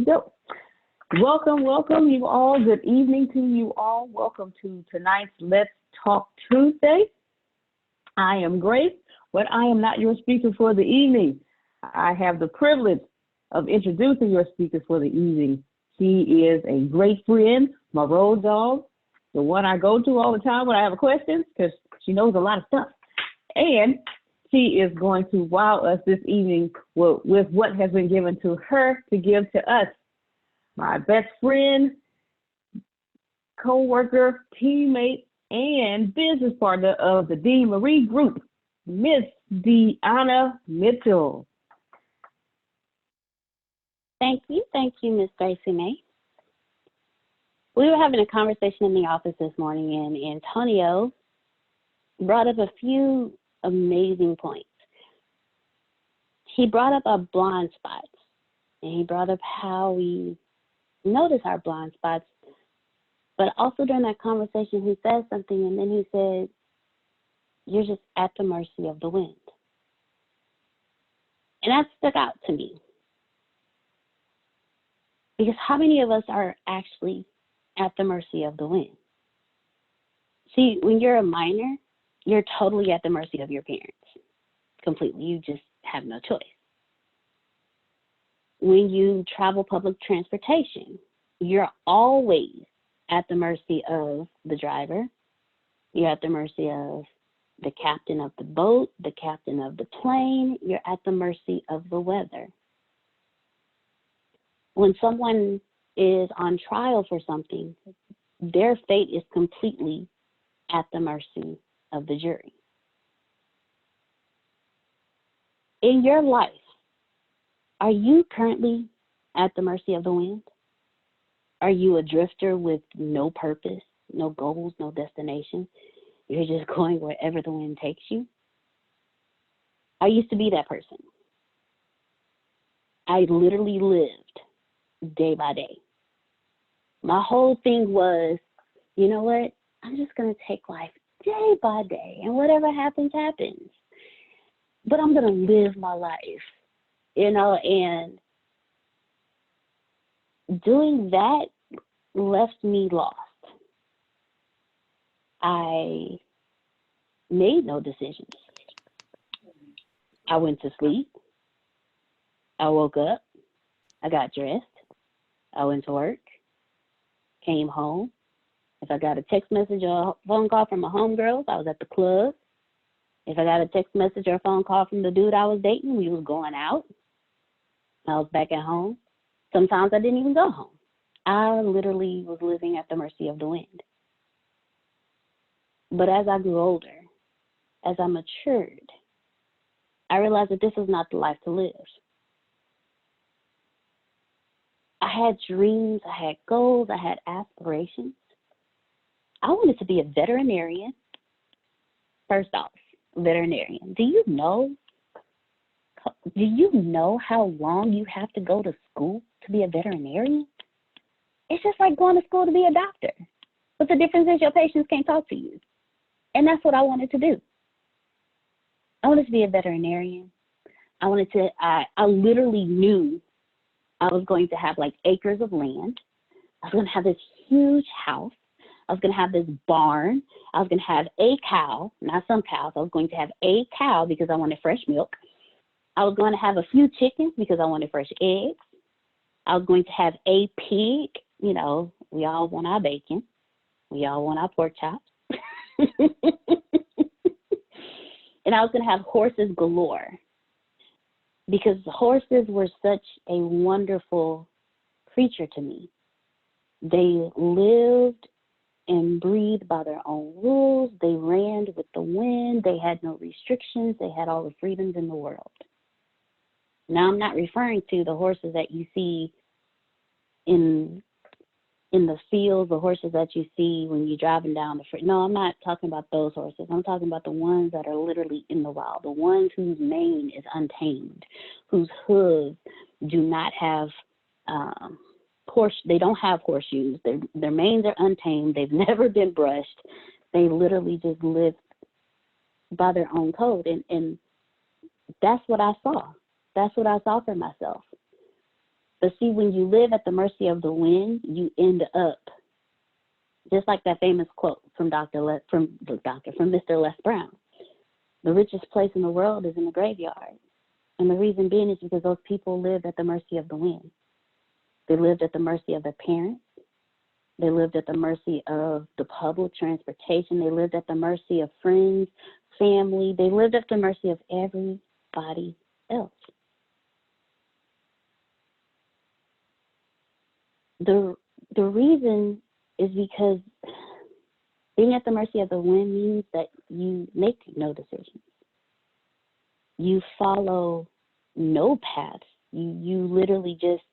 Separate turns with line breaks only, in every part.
Yep. Welcome, you all. Good evening to you all. Welcome to tonight's Let's Talk Tuesday. I am Grace, but I am not your speaker for the evening. I have the privilege of introducing your speaker for the evening. She is a great friend, my road dog, the one I go to all the time when I have a question, because she knows a lot of stuff. And she is going to wow us this evening with what has been given to her to give to us. My best friend, co-worker, teammate, and business partner of the D. Marie Group, Miss Deaunna Mitchell.
Thank you, Miss Gracie May. We were having a conversation in the office this morning, and Antonio brought up a few amazing points. He brought up our blind spots, and he brought up how we notice our blind spots. But also during that conversation, he said something, and then he said, "You're just at the mercy of the wind." And that stuck out to me. Because how many of us are actually at the mercy of the wind? See, when you're a minor, you're totally at the mercy of your parents. Completely. You just have no choice. When you travel public transportation, you're always at the mercy of the driver. You're at the mercy of the captain of the boat, the captain of the plane. You're at the mercy of the weather. When someone is on trial for something, their fate is completely at the mercy of the jury. In your life, are you currently at the mercy of the wind? Are you a drifter with no purpose, no goals, no destination? You're just going wherever the wind takes you? I used to be that person. I literally lived day by day. My whole thing was, you know what? I'm just going to take life day by day, and whatever happens, happens. But I'm going to live my life, and doing that left me lost. I made no decisions. I went to sleep. I woke up. I got dressed. I went to work. Came home. If I got a text message or a phone call from my homegirls, I was at the club. If I got a text message or a phone call from the dude I was dating, we was going out. I was back at home. Sometimes I didn't even go home. I literally was living at the mercy of the wind. But as I grew older, as I matured, I realized that this was not the life to live. I had dreams, I had goals, I had aspirations. I wanted to be a veterinarian. First off, veterinarian. Do you know how long you have to go to school to be a veterinarian? It's just like going to school to be a doctor. But the difference is your patients can't talk to you. And that's what I wanted to do. I wanted to be a veterinarian. I literally knew I was going to have like acres of land. I was going to have this huge house. I was going to have this barn. I was going to have a cow, not some cows. I was going to have a cow because I wanted fresh milk. I was going to have a few chickens because I wanted fresh eggs. I was going to have a pig. We all want our bacon. We all want our pork chops. And I was going to have horses galore because horses were such a wonderful creature to me. They lived and breathed by their own rules. They ran with the wind. They had no restrictions. They had all the freedoms in the world. Now, I'm not referring to the horses that you see in the fields, the horses that you see when you're driving down the street. No, I'm not talking about those horses. I'm talking about the ones that are literally in the wild, the ones whose mane is untamed, whose hooves do not have they don't have horseshoes. Their manes are untamed. They've never been brushed. They literally just live by their own code. And that's what I saw. That's what I saw for myself. But see, when you live at the mercy of the wind, you end up just like that famous quote from Mr. Les Brown. The richest place in the world is in the graveyard. And the reason being is because those people lived at the mercy of the wind. They lived at the mercy of their parents. They lived at the mercy of the public transportation. They lived at the mercy of friends, family. They lived at the mercy of everybody else. The reason is because being at the mercy of the wind means that you make no decisions. You follow no paths. You literally just,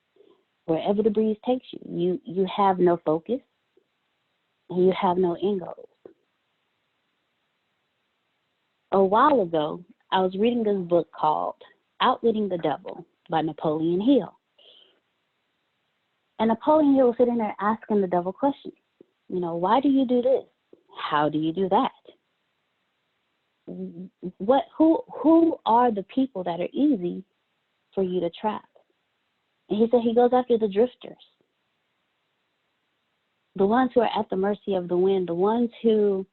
wherever the breeze takes you, you have no focus and you have no end goals. A while ago, I was reading this book called Outwitting the Devil by Napoleon Hill. And Napoleon Hill was sitting there asking the devil questions. You know, why do you do this? How do you do that? Who are the people that are easy for you to trap? And he said he goes after the drifters, the ones who are at the mercy of the wind, the ones who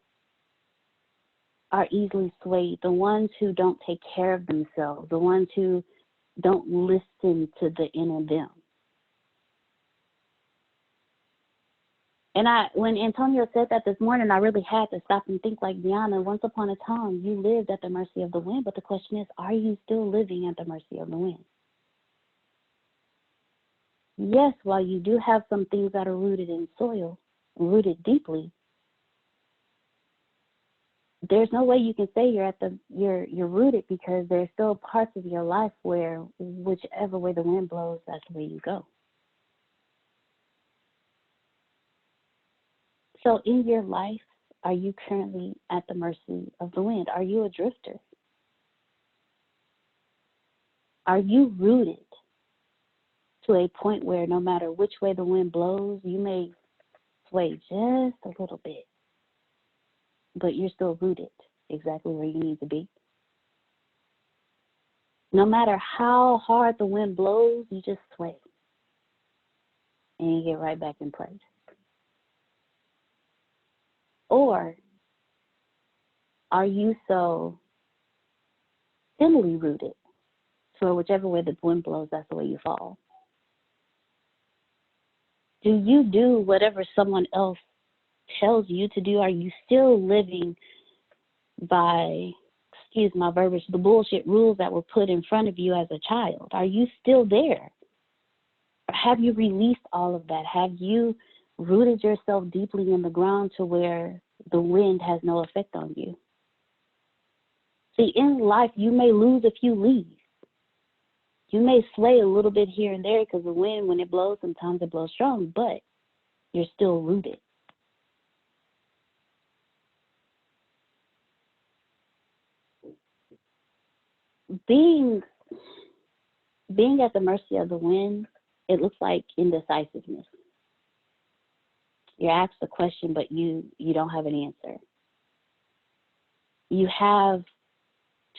are easily swayed, the ones who don't take care of themselves, the ones who don't listen to the inner them. And when Antonio said that this morning, I really had to stop and think like, Deaunna, once upon a time, you lived at the mercy of the wind, but the question is, are you still living at the mercy of the wind? Yes, while you do have some things that are rooted in soil, rooted deeply, there's no way you can say you're rooted, because there's still parts of your life where whichever way the wind blows, that's where you go. So in your life, are you currently at the mercy of the wind? Are you a drifter? Are you rooted to a point where no matter which way the wind blows, you may sway just a little bit, but you're still rooted exactly where you need to be? No matter how hard the wind blows, you just sway and you get right back in place. Or are you so thinly rooted, so whichever way the wind blows, that's the way you fall? Do you do whatever someone else tells you to do? Are you still living by, excuse my verbiage, the bullshit rules that were put in front of you as a child? Are you still there? Or have you released all of that? Have you rooted yourself deeply in the ground to where the wind has no effect on you? See, in life, you may lose a few leaves. You may sway a little bit here and there because the wind, when it blows, sometimes it blows strong, but you're still rooted. Being at the mercy of the wind, it looks like indecisiveness. You're asked a question, but you don't have an answer. You have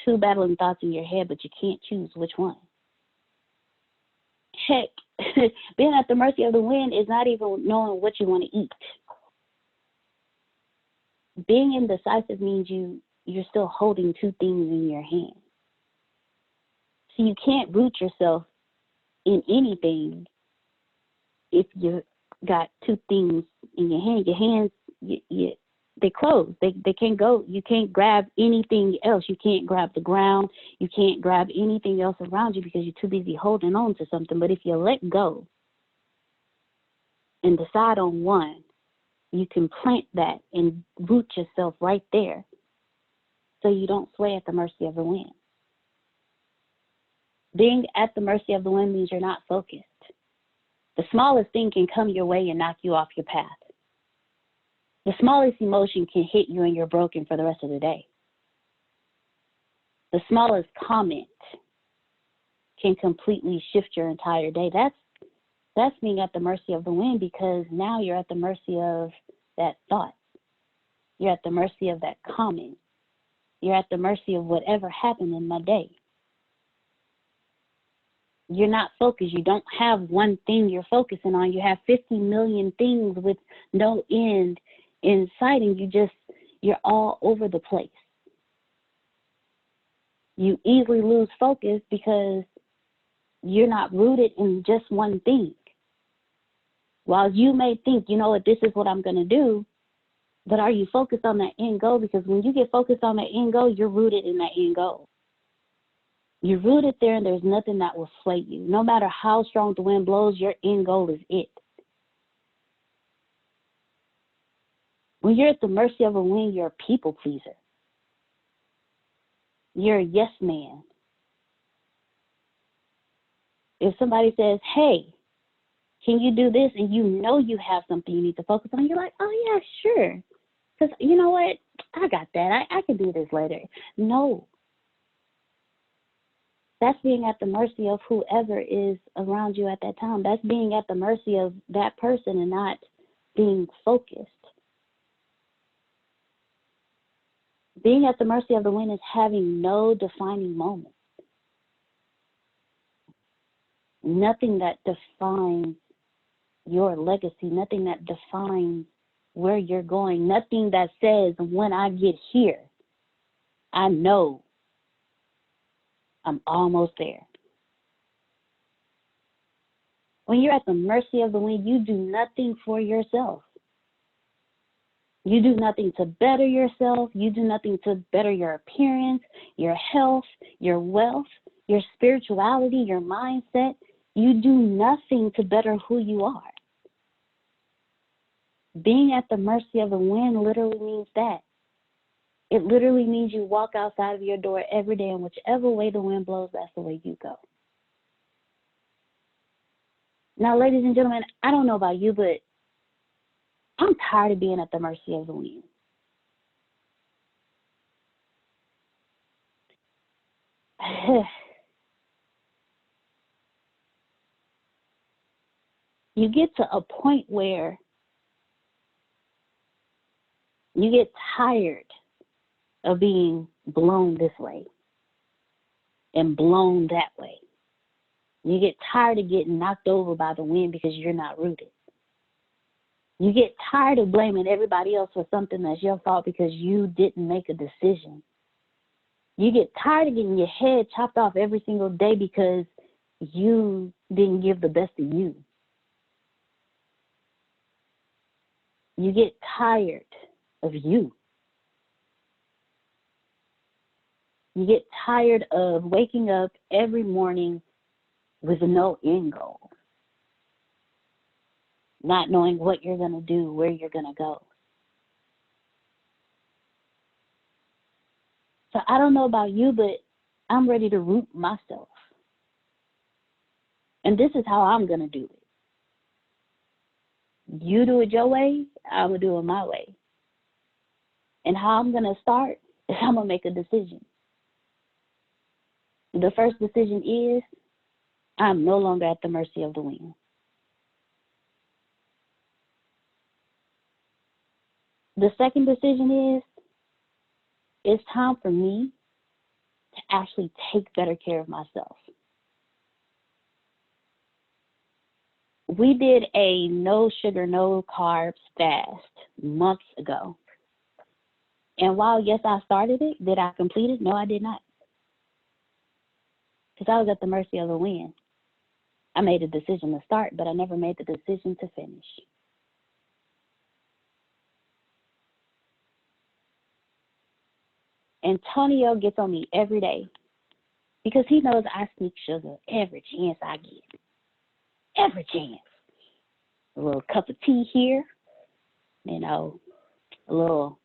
two battling thoughts in your head, but you can't choose which one. Heck, being at the mercy of the wind is not even knowing what you want to eat. Being indecisive means you're still holding two things in your hand. So you can't root yourself in anything if you got two things in your hand. Your hands, they close. They can't go. You can't grab anything else. You can't grab the ground. You can't grab anything else around you because you're too busy holding on to something. But if you let go and decide on one, you can plant that and root yourself right there so you don't sway at the mercy of the wind. Being at the mercy of the wind means you're not focused. The smallest thing can come your way and knock you off your path. The smallest emotion can hit you and you're broken for the rest of the day. The smallest comment can completely shift your entire day. That's being at the mercy of the wind, because now you're at the mercy of that thought. You're at the mercy of that comment. You're at the mercy of whatever happened in that day. You're not focused. You don't have one thing you're focusing on. You have 50 million things with no end in sight, and you're all over the place. You easily lose focus because you're not rooted in just one thing. While you may think, you know what, this is what I'm going to do, but are you focused on that end goal? Because when you get focused on that end goal, you're rooted in that end goal. You're rooted there, and there's nothing that will sway you. No matter how strong the wind blows, your end goal is it. When you're at the mercy of a wind, you're a people pleaser. You're a yes man. If somebody says, hey, can you do this? And you know you have something you need to focus on, you're like, oh, yeah, sure. Because you know what? I got that. I can do this later. No. That's being at the mercy of whoever is around you at that time. That's being at the mercy of that person and not being focused. Being at the mercy of the wind is having no defining moment. Nothing that defines your legacy, nothing that defines where you're going, nothing that says when I get here, I know I'm almost there. When you're at the mercy of the wind, you do nothing for yourself. You do nothing to better yourself. You do nothing to better your appearance, your health, your wealth, your spirituality, your mindset. You do nothing to better who you are. Being at the mercy of the wind literally means that. It literally means you walk outside of your door every day, and whichever way the wind blows, that's the way you go. Now, ladies and gentlemen, I don't know about you, but I'm tired of being at the mercy of the wind. You get to a point where you get tired of being blown this way and blown that way. You get tired of getting knocked over by the wind because you're not rooted. You get tired of blaming everybody else for something that's your fault because you didn't make a decision. You get tired of getting your head chopped off every single day because you didn't give the best of you. You get tired of you. You get tired of waking up every morning with no end goal, not knowing what you're going to do, where you're going to go. So I don't know about you, but I'm ready to root myself. And this is how I'm going to do it. You do it your way, I'm going to do it my way. And how I'm going to start is I'm going to make a decision. The first decision is I'm no longer at the mercy of the wind. The second decision is it's time for me to actually take better care of myself. We did a no sugar, no carbs fast months ago. And while, yes, I started it, did I complete it? No, I did not. Because I was at the mercy of the wind. I made a decision to start, but I never made the decision to finish. Antonio gets on me every day because he knows I sneak sugar every chance I get. Every chance. A little cup of tea here, you know, a little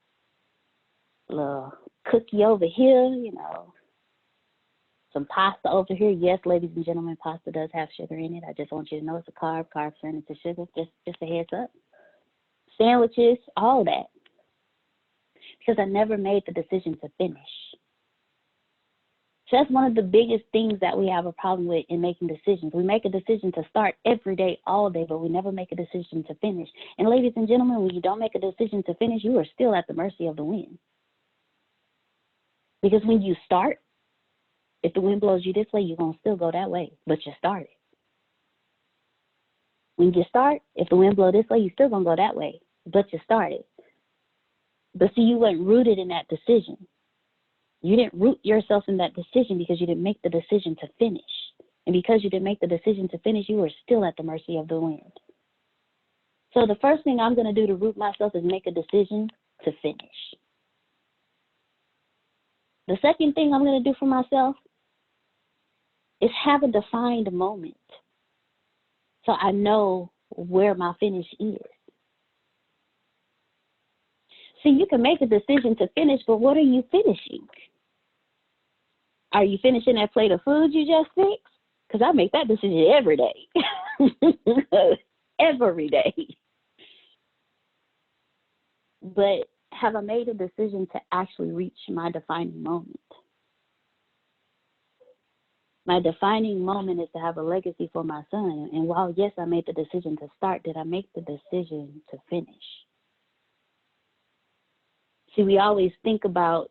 cookie over here, you know, some pasta over here. Yes, ladies and gentlemen, pasta does have sugar in it. I just want you to know it's a carb. Carbs turn into sugar. Just a heads up. Sandwiches, all that. Because I never made the decision to finish. So that's one of the biggest things that we have a problem with in making decisions. We make a decision to start every day, all day, but we never make a decision to finish. And ladies and gentlemen, when you don't make a decision to finish, you are still at the mercy of the wind. Because when you start, If the wind blows you this way, you're going to still go that way, but you started. When you start, if the wind blows this way, you're still going to go that way, but you started. But see, you weren't rooted in that decision. You didn't root yourself in that decision because you didn't make the decision to finish. And because you didn't make the decision to finish, you were still at the mercy of the wind. So the first thing I'm going to do to root myself is make a decision to finish. The second thing I'm going to do for myself is have a defined moment so I know where my finish is. See, you can make a decision to finish, but what are you finishing? Are you finishing that plate of food you just fixed? Because I make that decision every day. Every day. But have I made a decision to actually reach my defining moment? My defining moment is to have a legacy for my son. And while, yes, I made the decision to start, did I make the decision to finish? See, we always think about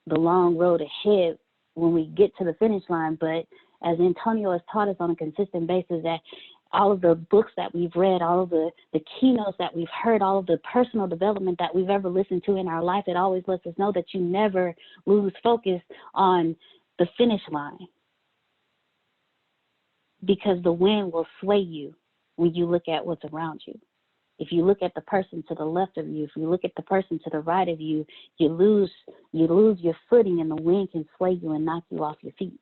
the long road ahead when we get to the finish line, but as Antonio has taught us on a consistent basis, that all of the books that we've read, all of the keynotes that we've heard, all of the personal development that we've ever listened to in our life, it always lets us know that you never lose focus on the finish line, because the wind will sway you when you look at what's around you. If you look at the person to the left of you, if you look at the person to the right of you, you lose your footing, and the wind can sway you and knock you off your feet.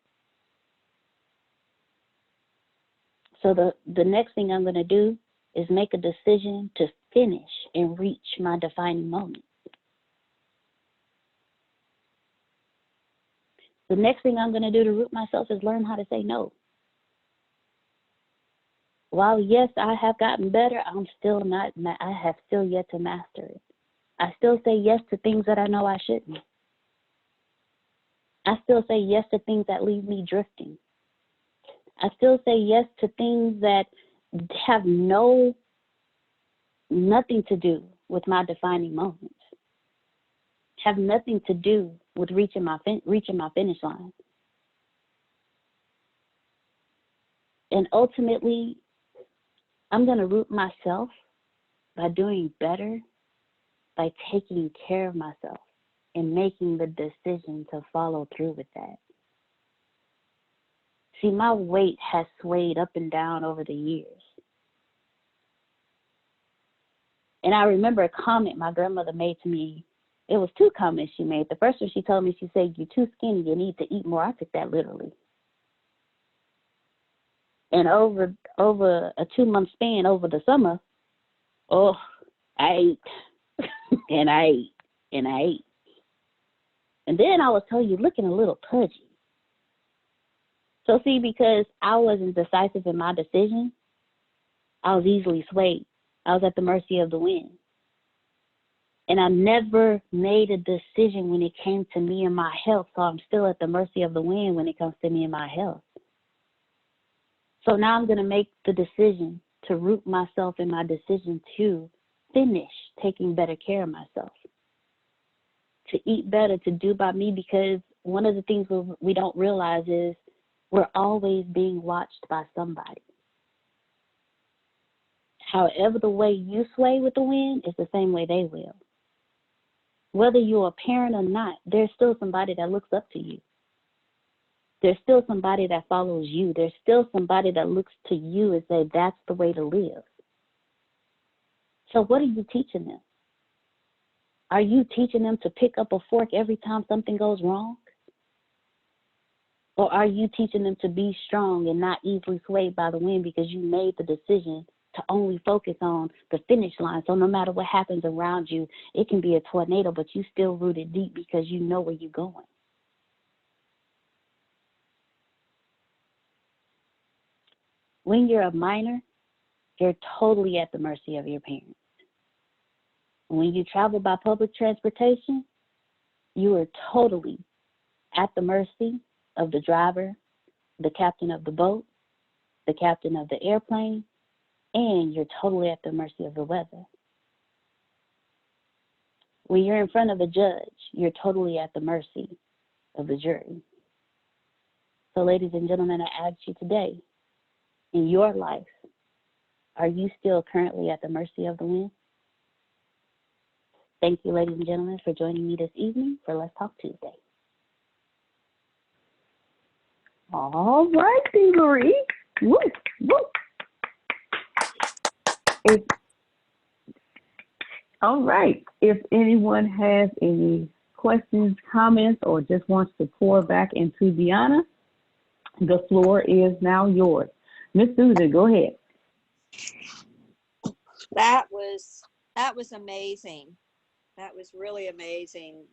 So the next thing I'm going to do is make a decision to finish and reach my defining moment. The next thing I'm going to do to root myself is learn how to say no. While, yes, I have gotten better, I have still yet to master it. I still say yes to things that I know I shouldn't. I still say yes to things that leave me drifting. I still say yes to things that have nothing to do with my defining moments, have nothing to do with reaching my finish line. And ultimately, I'm going to root myself by doing better, by taking care of myself and making the decision to follow through with that. See, my weight has swayed up and down over the years. And I remember a comment my grandmother made to me. It was two comments she made. The first one, she told me, she said, "You're too skinny, you need to eat more." I took that literally. And over a 2-month span over the summer, I ate and I ate and I ate. And then I was told, "You're looking a little pudgy." So see, because I wasn't decisive in my decision, I was easily swayed. I was at the mercy of the wind. And I never made a decision when it came to me and my health, so I'm still at the mercy of the wind when it comes to me and my health. So now I'm going to make the decision to root myself in my decision to finish taking better care of myself, to eat better, to do by me, because one of the things we don't realize is we're always being watched by somebody. However, the way you sway with the wind is the same way they will. Whether you're a parent or not, there's still somebody that looks up to you. There's still somebody that follows you. There's still somebody that looks to you and say, that's the way to live. So what are you teaching them? Are you teaching them to pick up a fork every time something goes wrong? Or are you teaching them to be strong and not easily swayed by the wind because you made the decision to only focus on the finish line? So no matter what happens around you, it can be a tornado, but you still rooted deep because you know where you're going. When you're a minor, you're totally at the mercy of your parents. When you travel by public transportation, you are totally at the mercy of the driver, the captain of the boat, the captain of the airplane, and you're totally at the mercy of the weather. When you're in front of a judge, you're totally at the mercy of the jury. So, ladies and gentlemen, I ask you today, in your life, are you still currently at the mercy of the wind? Thank you, ladies and gentlemen, for joining me this evening for Let's Talk Tuesday.
All right, Marie. Woo, woo. All right. If anyone has any questions, comments, or just wants to pour back into Deaunna, the floor is now yours. Miss Susan, go ahead.
That was amazing. That was really amazing,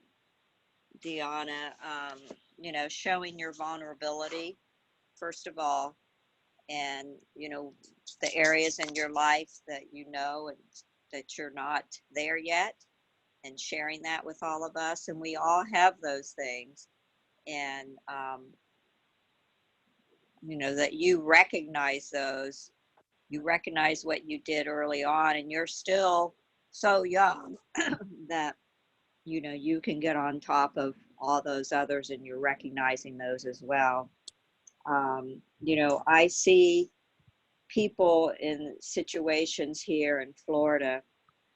Deaunna. You know, showing your vulnerability, first of all, and, you know, the areas in your life that you know and that you're not there yet, and sharing that with all of us. And we all have those things. And, you know, that you recognize those, you recognize what you did early on, and you're still so young that, you know, you can get on top of all those others, and you're recognizing those as well. You know, I see people in situations here in Florida,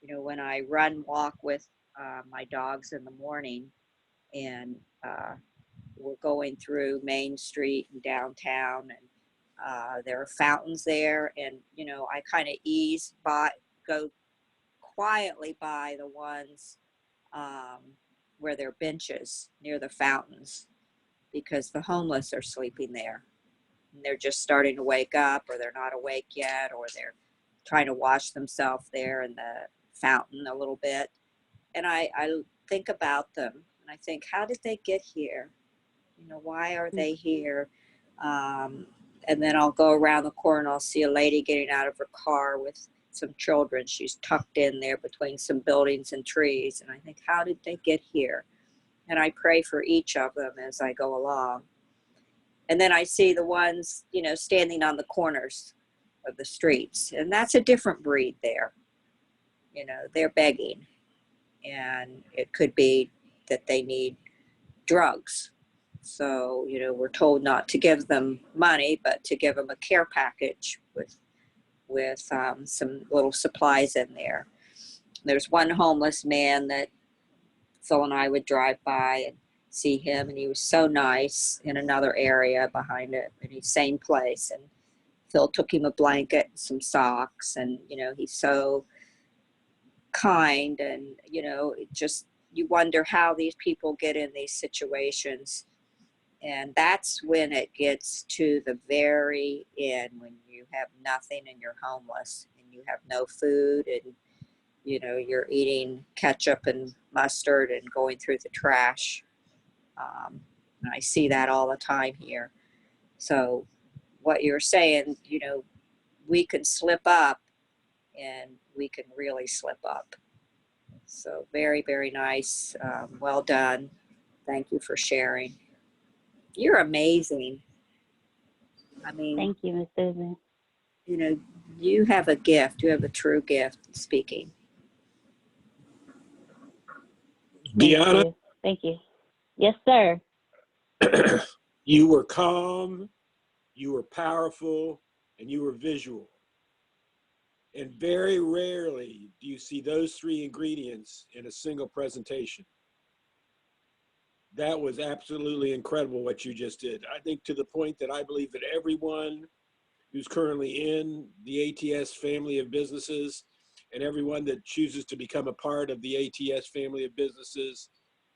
you know, when I walk with my dogs in the morning, and we're going through Main Street and downtown, and there are fountains there, and, you know, I kind of go quietly by the ones where there are benches near the fountains, because the homeless are sleeping there. And they're just starting to wake up, or they're not awake yet, or they're trying to wash themselves there in the fountain a little bit. And I think about them, and I think, how did they get here? You know, why are they here? And then I'll go around the corner and I'll see a lady getting out of her car with some children. She's tucked in there between some buildings and trees. And I think, how did they get here? And I pray for each of them as I go along. And then I see the ones, you know, standing on the corners of the streets. And that's a different breed there. You know, they're begging. And it could be that they need drugs. So, you know, we're told not to give them money, but to give them a care package with some little supplies in there. There's one homeless man that Phil and I would drive by and see him, and he was so nice, in another area behind it, in the same place. And Phil took him a blanket and some socks, and, you know, he's so kind. And, you know, it just, you wonder how these people get in these situations. And that's when it gets to the very end, when you have nothing and you're homeless and you have no food, and, you know, you're eating ketchup and mustard and going through the trash. And I see that all the time here. So what you're saying, you know, we can slip up, and we can really slip up. So very, very nice. Well done. Thank you for sharing. You're amazing. I mean,
Thank you, Miss Susan.
you know, you have a gift. You have a true gift speaking.
Deaunna,
Thank you. Yes, sir.
you were calm, you were powerful, and you were visual. And very rarely do you see those three ingredients in a single presentation. That was absolutely incredible what you just did. I think, to the point that I believe that everyone who's currently in the ATS family of businesses, and everyone that chooses to become a part of the ATS family of businesses,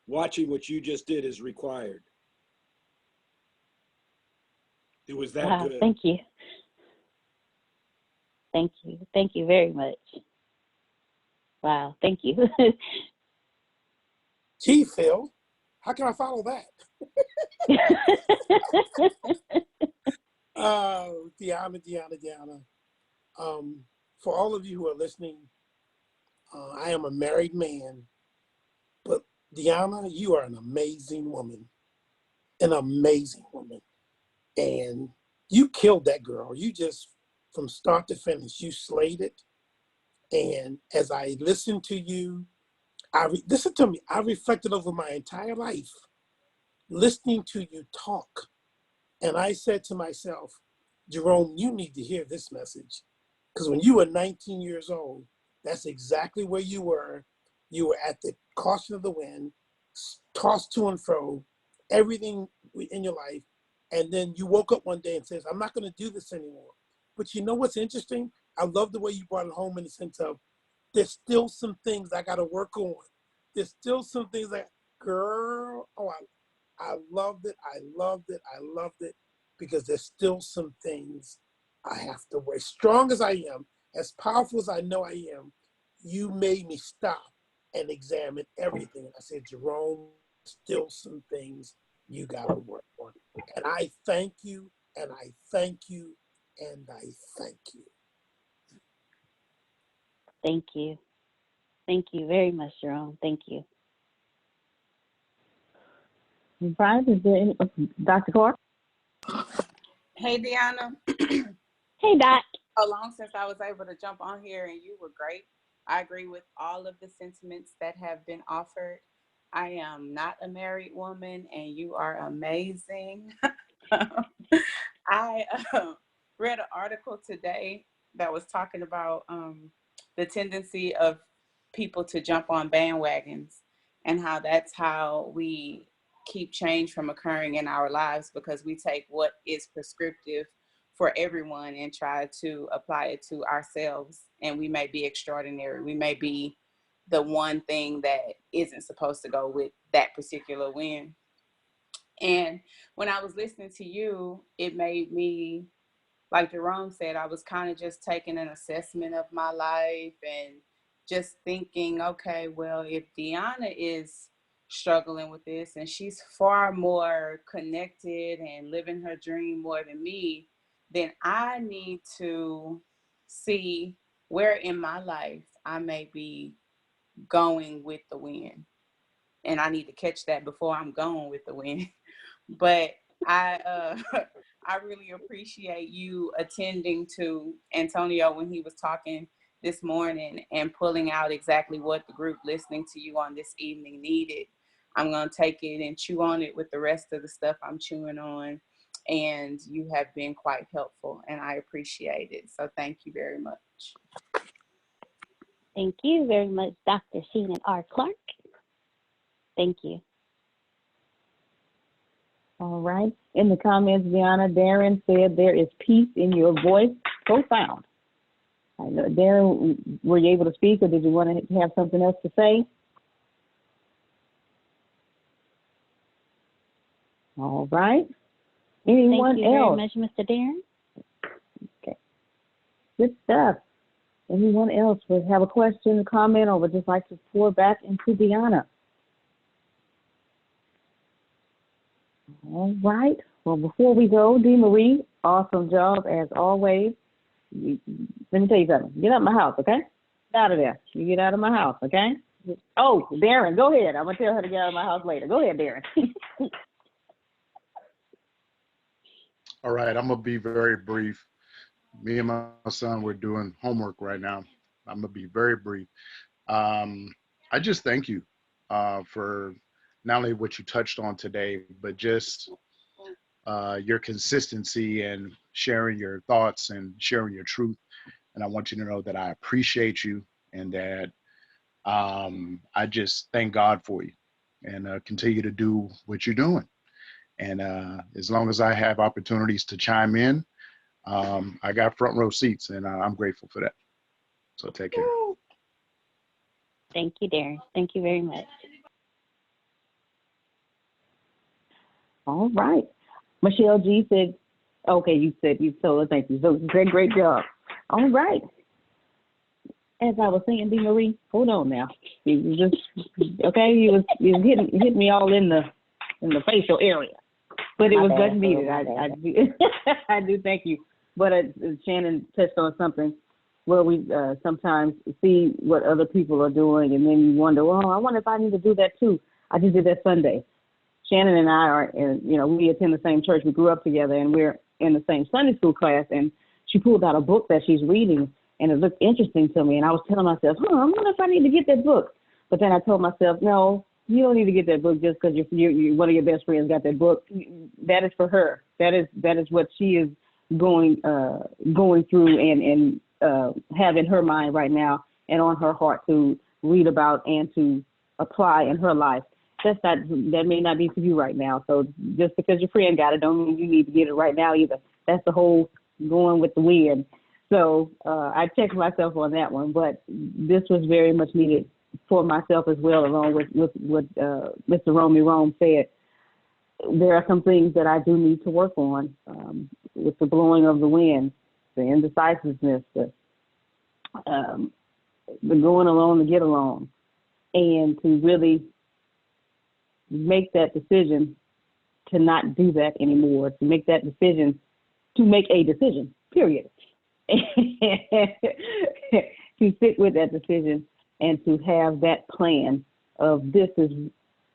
watching what you just did is required. It was that good.
Thank you. Thank you. Thank you very much. Wow. Thank you.
Gee, Phil, how can I follow that? Deaunna. For all of you who are listening, I am a married man, but Deaunna, you are an amazing woman. An amazing woman. And you killed that girl. You just, from start to finish, you slayed it. And as I listened to you, listen to me, I reflected over my entire life, listening to you talk And I said to myself, Jerome, you need to hear this message. Because when you were 19 years old, that's exactly where you were. You were at the caution of the wind, tossed to and fro, everything in your life. And then you woke up one day and says, I'm not going to do this anymore. But you know what's interesting? I love the way you brought it home in the sense of there's still some things I got to work on. There's still some things that, girl, oh, I loved it. I loved it. I loved it because there's still some things I have to work. Strong as I am, as powerful as I know I am, you made me stop and examine everything. And I said, Jerome, still some things you got to work on. And I thank you, and I thank you, and I thank you.
Thank you. Thank you very much, Jerome. Thank you.
Brian, is there any, Dr. Carr?
Hey, Deanna.
Hey, Doc.
So long since I was able to jump on here, and you were great. I agree with all of the sentiments that have been offered. I am not a married woman, and you are amazing. I read an article today that was talking about the tendency of people to jump on bandwagons and how that's how we keep change from occurring in our lives, because we take what is prescriptive for everyone and try to apply it to ourselves. And we may be extraordinary. We may be the one thing that isn't supposed to go with that particular win. And when I was listening to you, it made me, like Jerome said, I was kind of just taking an assessment of my life and just thinking, okay, well, if Deaunna is struggling with this and she's far more connected and living her dream more than me, then I need to see where in my life I may be going with the wind. And I need to catch that before I'm going with the wind. But I I really appreciate you attending to Antonio when he was talking this morning and pulling out exactly what the group listening to you on this evening needed. I'm going to take it and chew on it with the rest of the stuff I'm chewing on. And you have been quite helpful, and I appreciate it. So thank you very much.
Thank you very much, Dr. Shannon R. Clark. Thank you.
All right. In the comments, Deanna, Darren said there is peace in your voice. Profound. I know, Darren, were you able to speak, or did you want to have something else to say? All right. Anyone
Thank you
else?
very much, Mr. Darren.
Okay. Good stuff. Anyone else would have a question, a comment, or would just like to pour back into Deanna? All right. Well, before we go, Dee Marie, awesome job as always. Let me tell you something. Get out of my house, okay? Get out of there. You get out of my house, okay? Oh, Darren, go ahead. I'm going to tell her to get out of my house later. Go ahead, Darren.
All right, I'm gonna be very brief. Me and my son, we're doing homework right now. I'm gonna be very brief. I just thank you for not only what you touched on today, but just your consistency and sharing your thoughts and sharing your truth. And I want you to know that I appreciate you and that I just thank God for you and continue to do what you're doing. And as long as I have opportunities to chime in, I got front row seats, and I'm grateful for that. So take care.
Thank you, Darren. Thank you very much.
All right. Michelle G said, okay, you told her, thank you. So great job. All right. As I was saying, Dee Marie, hold on now. You just, okay, you was hitting me all in the facial area. But it was much needed. I do thank you. But Shannon touched on something where we sometimes see what other people are doing, and then you wonder, well, I wonder if I need to do that too. I just did that Sunday. Shannon and I are, we attend the same church. We grew up together, and we're in the same Sunday school class. And she pulled out a book that she's reading, and it looked interesting to me. And I was telling myself, I wonder if I need to get that book. But then I told myself, no, you don't need to get that book just because one of your best friends got that book. That is for her. That is what she is going through and have in her mind right now and on her heart to read about and to apply in her life. That may not be for you right now. So just because your friend got it don't mean you need to get it right now either. That's the whole going with the wind. So I checked myself on that one, but this was very much needed for myself as well, along with what Mr. Romy Rome said. There are some things that I do need to work on with the blowing of the wind, the indecisiveness, the going along to get along, and to really make that decision to not do that anymore, to make a decision, period. To stick with that decision and to have that plan of this is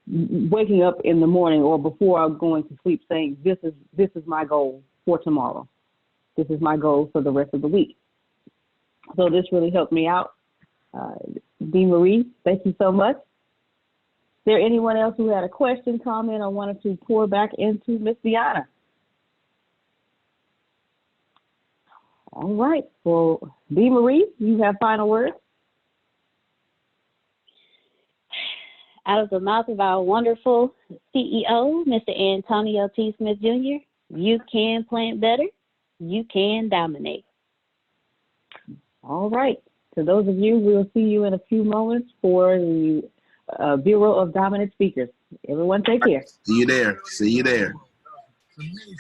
waking up in the morning or before I'm going to sleep saying, this is my goal for tomorrow. This is my goal for the rest of the week. So this really helped me out. Dee Marie, thank you so much. Is there anyone else who had a question, comment, or wanted to pour back into Miss Deaunna? All right. Well, Dee Marie, you have final words?
Out of the mouth of our wonderful CEO, Mr. Antonio T. Smith Jr., you can plant better, you can dominate.
All right. To those of you, we'll see you in a few moments for the Bureau of Dominant Speakers. Everyone take care.
See you there. See you there.
It's amazing.